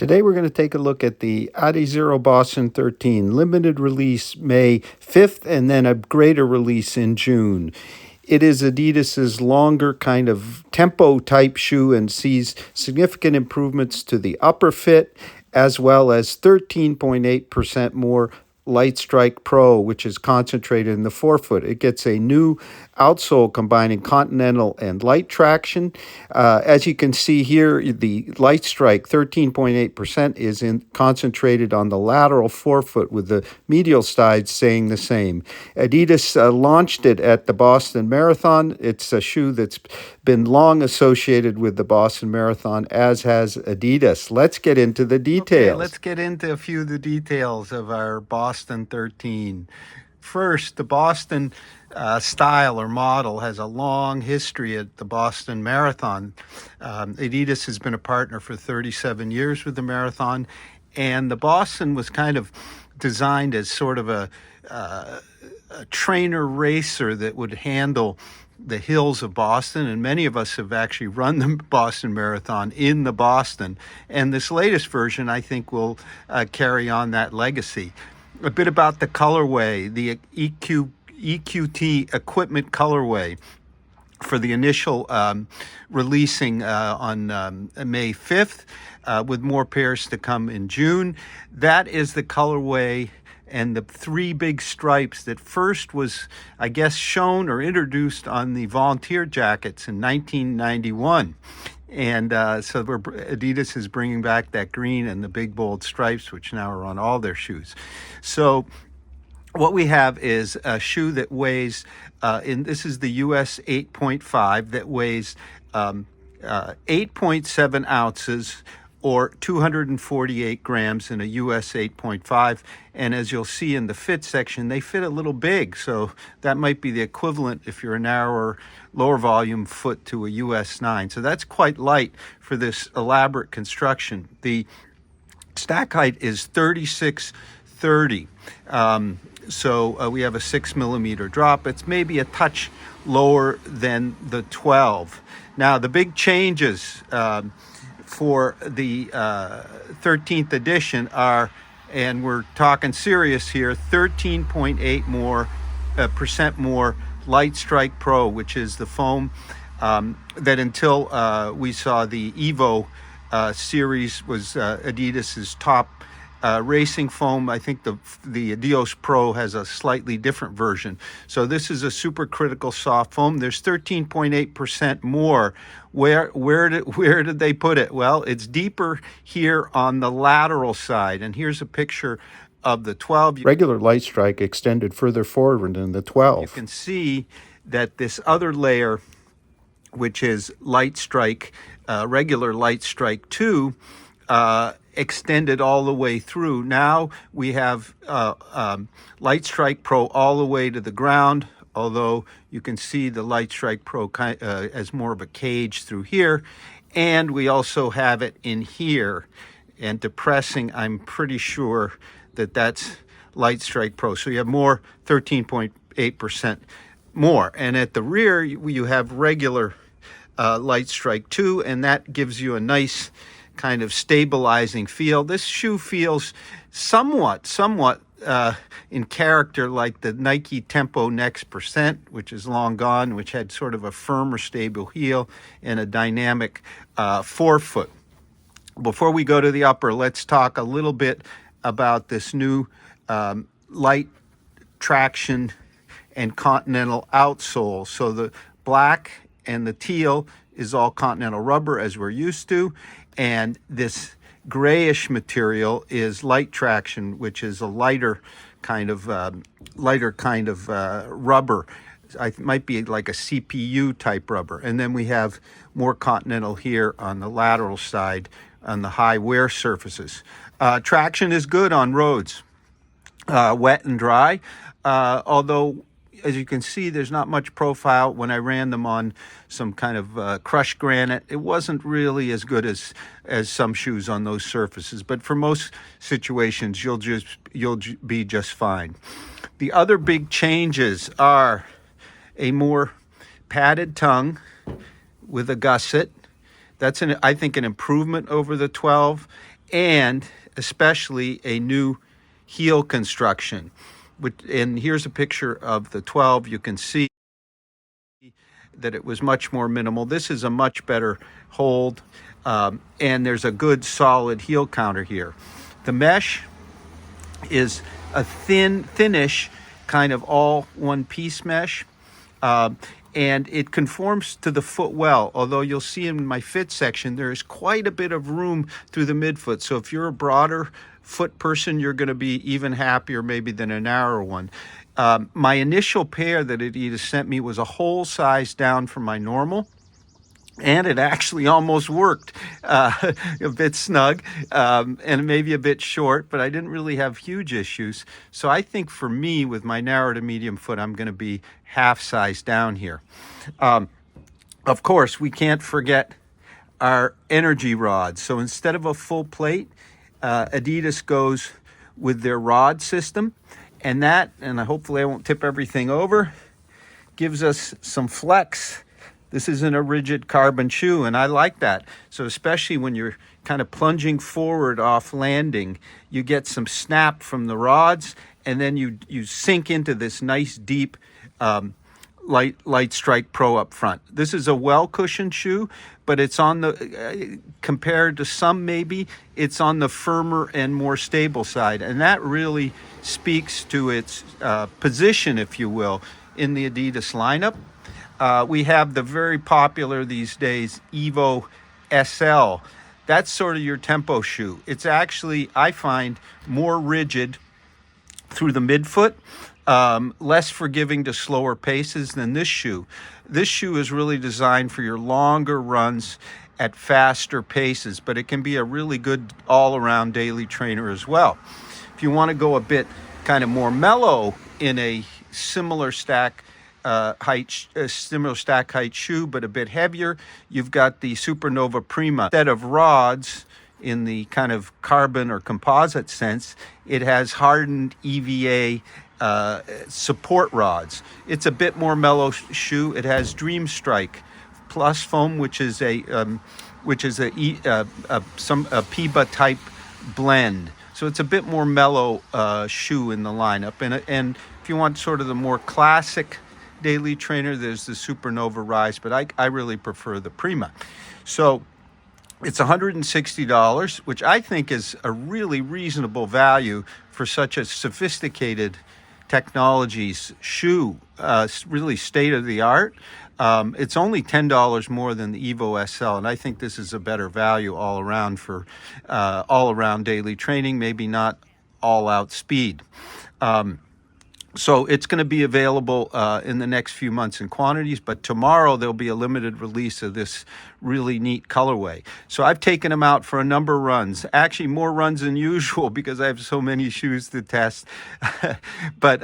Today we're going to take a look at the Adizero Boston 13, limited release May 5th and then a greater release in June. It is Adidas's longer kind of tempo type shoe and sees significant improvements to the upper fit as well as 13.8% more Lightstrike Pro, which is concentrated in the forefoot. It gets a new outsole combining continental and light traction. As you can see here, the Lightstrike 13.8% is concentrated on the lateral forefoot, with the medial side staying the same. Adidas launched it at the Boston Marathon. It's a shoe that's been long associated with the Boston Marathon, as has Adidas. Let's get into the details. Okay, let's get into a few of the details of our Boston 13. First, the Boston style or model has a long history at the Boston Marathon. Adidas has been a partner for 37 years with the marathon, and the Boston was kind of designed as sort of a trainer racer that would handle the hills of Boston, and many of us have actually run the Boston Marathon in the Boston, and this latest version I think will carry on that legacy. A bit about the colorway, the EQT equipment colorway for the initial releasing on May 5th, with more pairs to come in June. That is the colorway and the three big stripes that first was, I guess, shown or introduced on the volunteer jackets in 1991. And so Adidas is bringing back that green and the big bold stripes, which now are on all their shoes. So what we have is a shoe that weighs, this is the US 8.5, that weighs 8.7 ounces, or 248 grams in a US 8.5. And as you'll see in the fit section, they fit a little big. So that might be the equivalent, if you're a narrower, lower volume foot, to a US 9. So that's quite light for this elaborate construction. The stack height is 3630. So we have a 6 millimeter drop. It's maybe a touch lower than the 12. Now, the big changes for the 13th edition are, and we're talking serious here, 13.8 more percent more Lightstrike Pro, which is the foam that until we saw the Evo series was Adidas's top racing foam. I think the Adios Pro has a slightly different version. So this is a supercritical soft foam. There's 13.8% more. Where did they put it? Well, it's deeper here on the lateral side. And here's a picture of the 12. Regular Lightstrike extended further forward than the 12. You can see that this other layer, which is Lightstrike, regular Lightstrike 2, extended all the way through. Now we have Lightstrike Pro all the way to the ground, although you can see the Lightstrike Pro as more of a cage through here. And we also have it in here. And depressing, I'm pretty sure that that's Lightstrike Pro. So you have more, 13.8% more. And at the rear, you have regular Lightstrike 2, and that gives you a nice kind of stabilizing feel. This shoe feels somewhat in character like the Nike Tempo Next Percent, which is long gone, which had sort of a firmer, stable heel and a dynamic forefoot. Before we go to the upper, let's talk a little bit about this new light traction and continental outsole. So the black and the teal is all continental rubber, as we're used to, and this grayish material is light traction, which is a lighter kind of rubber. It might be like a CPU type rubber. And then we have more continental here on the lateral side on the high wear surfaces. Traction is good on roads, wet and dry, although as you can see, there's not much profile. When I ran them on some kind of crushed granite, it wasn't really as good as some shoes on those surfaces. But for most situations, you'll be just fine. The other big changes are a more padded tongue with a gusset. That's I think an improvement over the 12. and especially a new heel construction. And here's a picture of the 12. You can see that it was much more minimal. This is a much better hold, and there's a good solid heel counter here. The mesh is a thinnish kind of all one piece mesh, and it conforms to the foot well, although you'll see in my fit section there is quite a bit of room through the midfoot. So if you're a broader foot person, you're going to be even happier maybe than a narrower one. My initial pair that Adidas sent me was a whole size down from my normal, and it actually almost worked. A bit snug, and maybe a bit short, but I didn't really have huge issues. So I think for me, with my narrow to medium foot, I'm going to be half size down here. Of course, we can't forget our energy rods. So instead of a full plate, Adidas goes with their rod system, and hopefully I won't tip everything over, gives us some flex. This isn't a rigid carbon shoe, and I like that. So especially when you're kind of plunging forward off landing, you get some snap from the rods, and then you sink into this nice deep Lightstrike Pro up front. This is a well-cushioned shoe, but it's on the, compared to some maybe, it's on the firmer and more stable side. And that really speaks to its position, if you will, in the Adidas lineup. We have the very popular these days Evo SL. That's sort of your tempo shoe. It's actually, I find, more rigid through the midfoot, less forgiving to slower paces than this shoe. This shoe is really designed for your longer runs at faster paces, but it can be a really good all-around daily trainer as well. If you want to go a bit kind of more mellow in a similar stack height shoe, but a bit heavier, you've got the Supernova Prima. Instead of rods in the kind of carbon or composite sense, it has hardened EVA support rods. It's a bit more mellow shoe. It has Dream Strike Plus foam, which is a PIBA type blend. So it's a bit more mellow shoe in the lineup. And if you want sort of the more classic daily trainer, there's the Supernova Rise, but I really prefer the Prima. So it's $160, which I think is a really reasonable value for such a sophisticated technologies shoe, really state of the art. It's only $10 more than the Evo SL, and I think this is a better value all around for all around daily training, maybe not all out speed. So it's going to be available in the next few months in quantities, but tomorrow there'll be a limited release of this really neat colorway. So I've taken them out for a number of runs, actually more runs than usual because I have so many shoes to test, but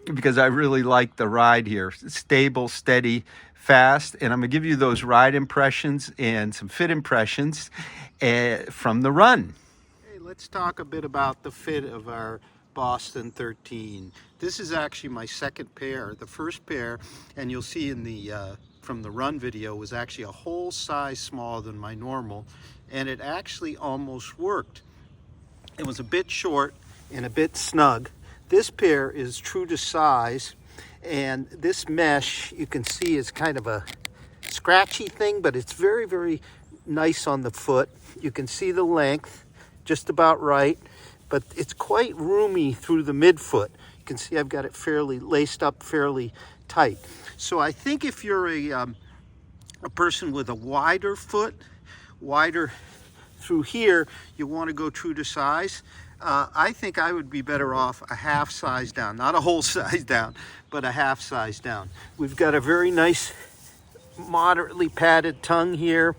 because I really like the ride here. Stable, steady, fast, and I'm going to give you those ride impressions and some fit impressions from the run. Hey, let's talk a bit about the fit of our Boston 13. This is actually my second pair. The first pair, and you'll see in the from the run video, was actually a whole size smaller than my normal, and it actually almost worked. It was a bit short and a bit snug. This pair is true to size, and this mesh you can see is kind of a scratchy thing, but it's very, very nice on the foot. You can see the length just about right, but it's quite roomy through the midfoot. You can see I've got it fairly laced up, fairly tight. So I think if you're a person with a wider foot, wider through here, you want to go true to size. I think I would be better off a half size down, not a whole size down, but a half size down. We've got a very nice, moderately padded tongue here.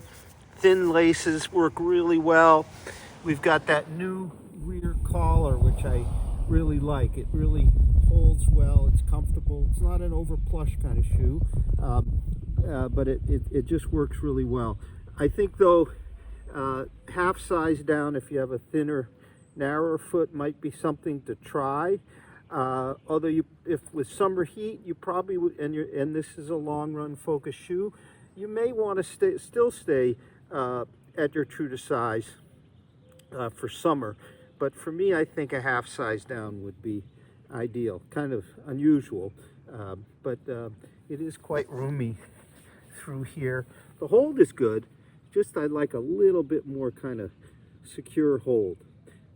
Thin laces work really well. We've got that new rear collar, which I really like. It really holds well. It's comfortable. It's not an over plush kind of shoe, but it just works really well. I think though, half size down if you have a thinner, narrower foot might be something to try. Although if with summer heat, you probably would, and this is a long run focused shoe, you may want to still stay at your true to size. for summer. But for me, I think a half size down would be ideal. Kind of unusual, but it is quite roomy through here. The hold is good, just I'd like a little bit more kind of secure hold,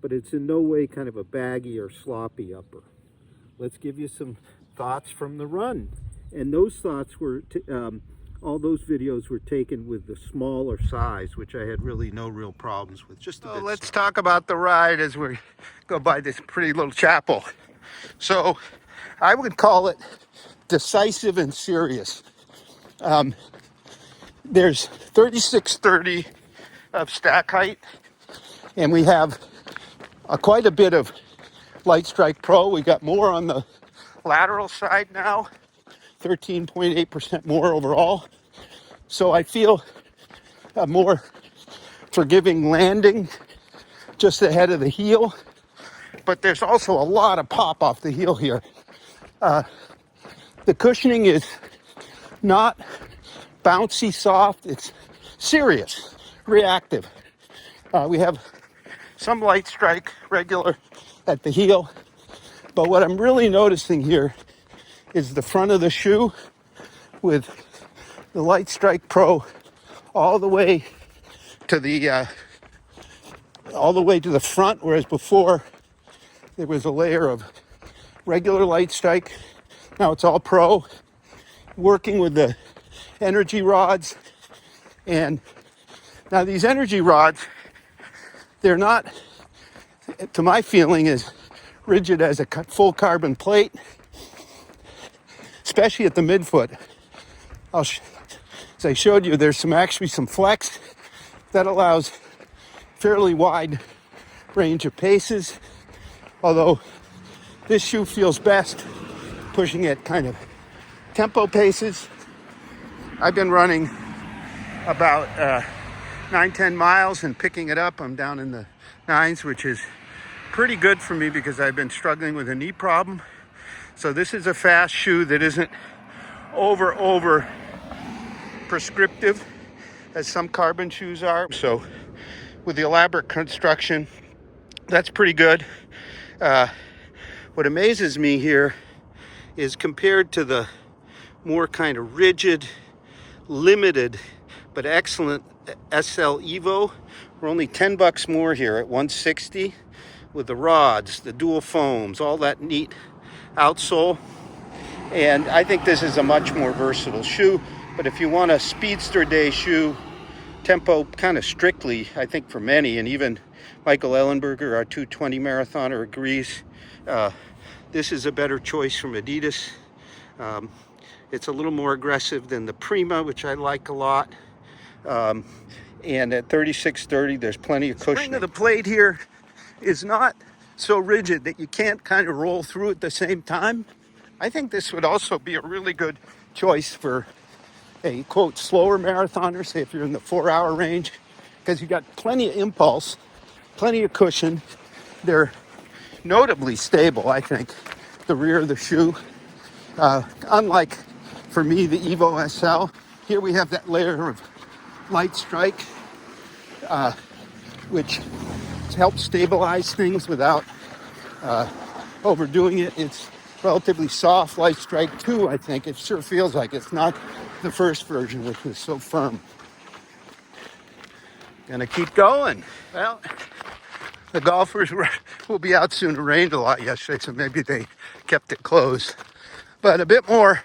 but it's in no way kind of a baggy or sloppy upper. Let's give you some thoughts from the run. And those thoughts were, all those videos were taken with the smaller size, which I had really no real problems with. Just a bit. Let's talk about the ride as we go by this pretty little chapel. So I would call it decisive and serious. There's 3630 of stack height, and we have quite a bit of Lightstrike Pro. We got more on the lateral side now, 13.8% more overall. So I feel a more forgiving landing just ahead of the heel, but there's also a lot of pop off the heel here. The cushioning is not bouncy soft, it's serious, reactive. We have some Lightstrike regular at the heel, but what I'm really noticing here is the front of the shoe with the Lightstrike Pro all the way to the front, whereas before there was a layer of regular Lightstrike. Now it's all Pro, working with the energy rods. And now these energy rods, they're not, to my feeling, as rigid as a full carbon plate, especially at the midfoot. As I showed you, there's actually some flex that allows fairly wide range of paces, although this shoe feels best pushing at kind of tempo paces. I've been running about 9-10 miles and picking it up. I'm down in the 9s, which is pretty good for me because I've been struggling with a knee problem. So this is a fast shoe that isn't over prescriptive as some carbon shoes are. So with the elaborate construction, that's pretty good. What amazes me here is compared to the more kind of rigid, limited, but excellent SL Evo, we're only $10 more here at $160 with the rods, the dual foams, all that neat outsole. And I think this is a much more versatile shoe. But if you want a speedster day shoe, tempo kind of strictly, I think for many, and even Michael Ellenberger, our 220 marathoner, agrees, this is a better choice from Adidas. It's a little more aggressive than the Prima, which I like a lot. And at 3630, there's plenty of cushioning. The spring of the plate here is not so rigid that you can't kind of roll through at the same time. I think this would also be a really good choice for a, quote, slower marathoner, say if you're in the 4-hour range, because you got plenty of impulse, plenty of cushion. They're notably stable, I think, the rear of the shoe. Unlike, for me, the Evo SL, here we have that layer of Lightstrike, which helps stabilize things without overdoing it. It's relatively soft. Lightstrike 2, I think. It sure feels like it's not the first version, which was so firm. Gonna keep going. Well, the golfers will be out soon. It rained a lot yesterday, so maybe they kept it closed. But a bit more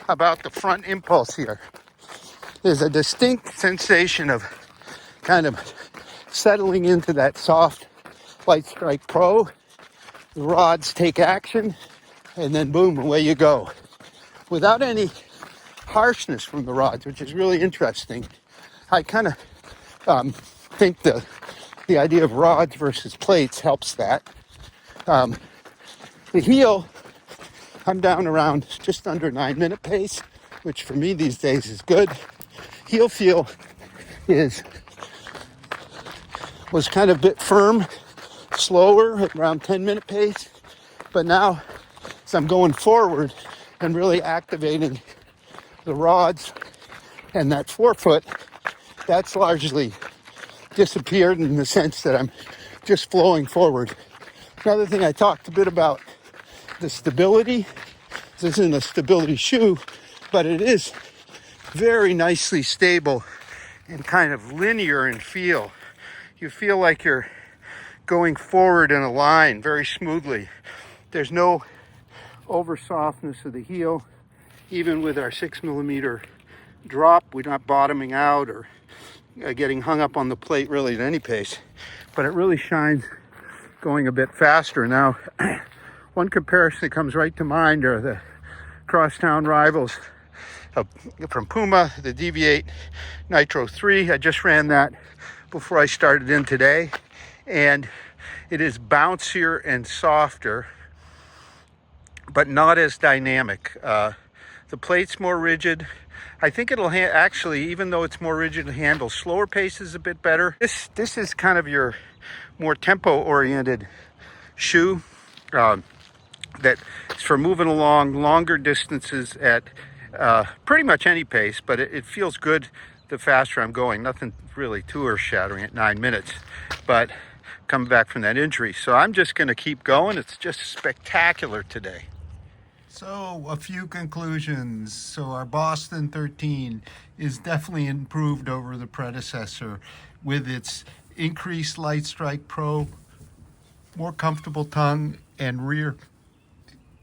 about the front impulse here. There's a distinct sensation of kind of settling into that soft Lightstrike Pro. The rods take action, and then boom, away you go. Without any harshness from the rods, which is really interesting. I kind of think the idea of rods versus plates helps that. The heel, I'm down around just under 9-minute pace, which for me these days is good. Heel feel was kind of a bit firm, slower at around 10-minute pace, but now as I'm going forward and really activating the rods and that forefoot, that's largely disappeared in the sense that I'm just flowing forward. Another thing I talked a bit about, the stability. This isn't a stability shoe, but it is very nicely stable and kind of linear in feel. You feel like you're going forward in a line very smoothly. There's no over softness of the heel. Even with our 6mm drop, we're not bottoming out or getting hung up on the plate really at any pace, but it really shines going a bit faster. Now, one comparison that comes right to mind are the crosstown rivals from Puma, the Deviate Nitro 3. I just ran that before I started in today, and it is bouncier and softer, but not as dynamic. The plate's more rigid. I think it'll actually, even though it's more rigid, handle slower paces a bit better. This is kind of your more tempo-oriented shoe that is for moving along longer distances at pretty much any pace, but it feels good the faster I'm going. Nothing really too earth-shattering at 9 minutes, but coming back from that injury. So I'm just going to keep going. It's just spectacular today. So a few conclusions. So our Boston 13 is definitely improved over the predecessor with its increased Lightstrike Pro, more comfortable tongue and rear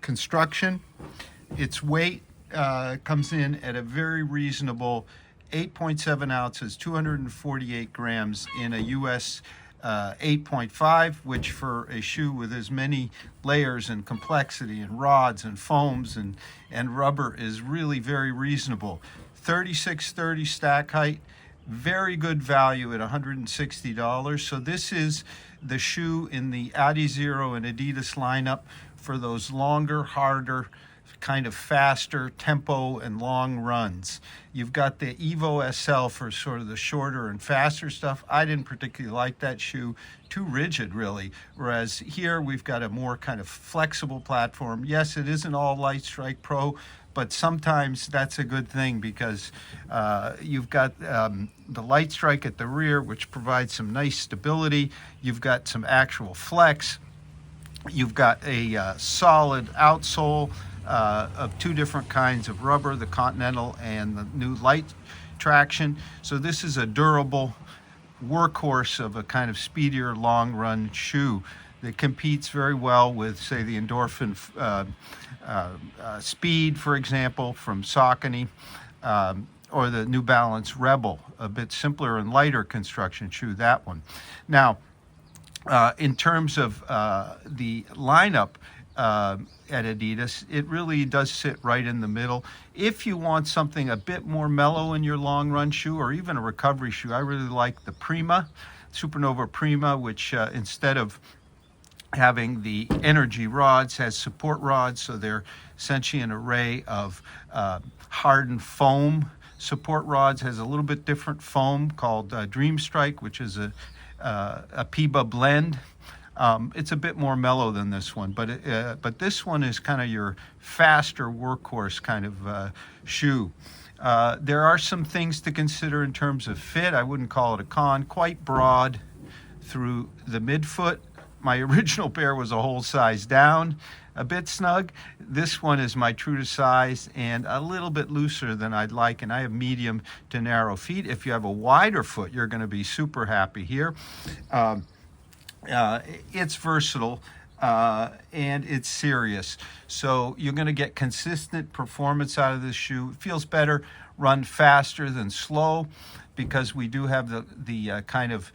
construction. Its weight comes in at a very reasonable 8.7 ounces, 248 grams in a US 8.5, which for a shoe with as many layers and complexity and rods and foams and rubber is really very reasonable. 3630 stack height, very good value at $160. So this is the shoe in the Adizero and Adidas lineup for those longer, harder, kind of faster tempo and long runs. You've got the Evo SL for sort of the shorter and faster stuff. I didn't particularly like that shoe, too rigid really, whereas here we've got a more kind of flexible platform. Yes, it isn't all Lightstrike Pro, but sometimes that's a good thing because you've got the Lightstrike at the rear, which provides some nice stability. You've got some actual flex. You've got a solid outsole of two different kinds of rubber, the Continental and the new Light Traction. So this is a durable workhorse of a kind of speedier long run shoe that competes very well with, say, the Endorphin Speed, for example, from Saucony, or the New Balance Rebel, a bit simpler and lighter construction shoe, that one. Now, in terms of the lineup at Adidas, it really does sit right in the middle. If you want something a bit more mellow in your long run shoe or even a recovery shoe, I really like the Prima, Supernova Prima, which instead of having the energy rods has support rods, so they're essentially an array of hardened foam support rods. Has a little bit different foam called Dream Strike, which is a PIBA blend. It's a bit more mellow than this one, but this one is kind of your faster workhorse kind of shoe. There are some things to consider in terms of fit. I wouldn't call it a con. Quite broad through the midfoot. My original pair was a whole size down, a bit snug. This one is my true to size and a little bit looser than I'd like, and I have medium to narrow feet. If you have a wider foot, you're going to be super happy here. It's versatile and it's serious. So you're going to get consistent performance out of this shoe. It feels better run faster than slow because we do have the kind of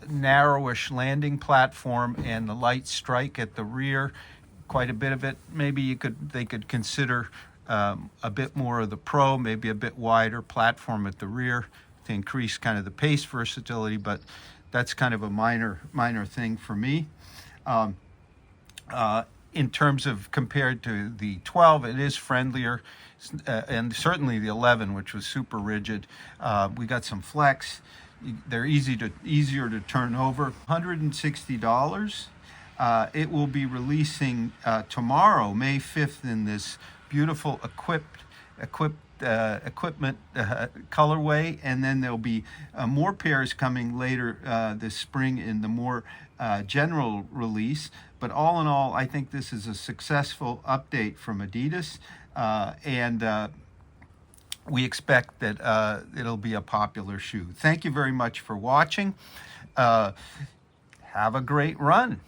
narrowish landing platform and the light strike at the rear, quite a bit of it. Maybe they could consider a bit more of the Pro, maybe a bit wider platform at the rear to increase kind of the pace versatility, but that's kind of a minor thing for me. In terms of compared to the 12, it is friendlier, and certainly the 11, which was super rigid. We got some flex. They're easier to turn over. $160. It will be releasing tomorrow, May 5th, in this beautiful equipped equipment colorway, and then there'll be more pairs coming later this spring in the more general release. But all in all, I think this is a successful update from Adidas, and we expect that it'll be a popular shoe. Thank you very much for watching. Have a great run.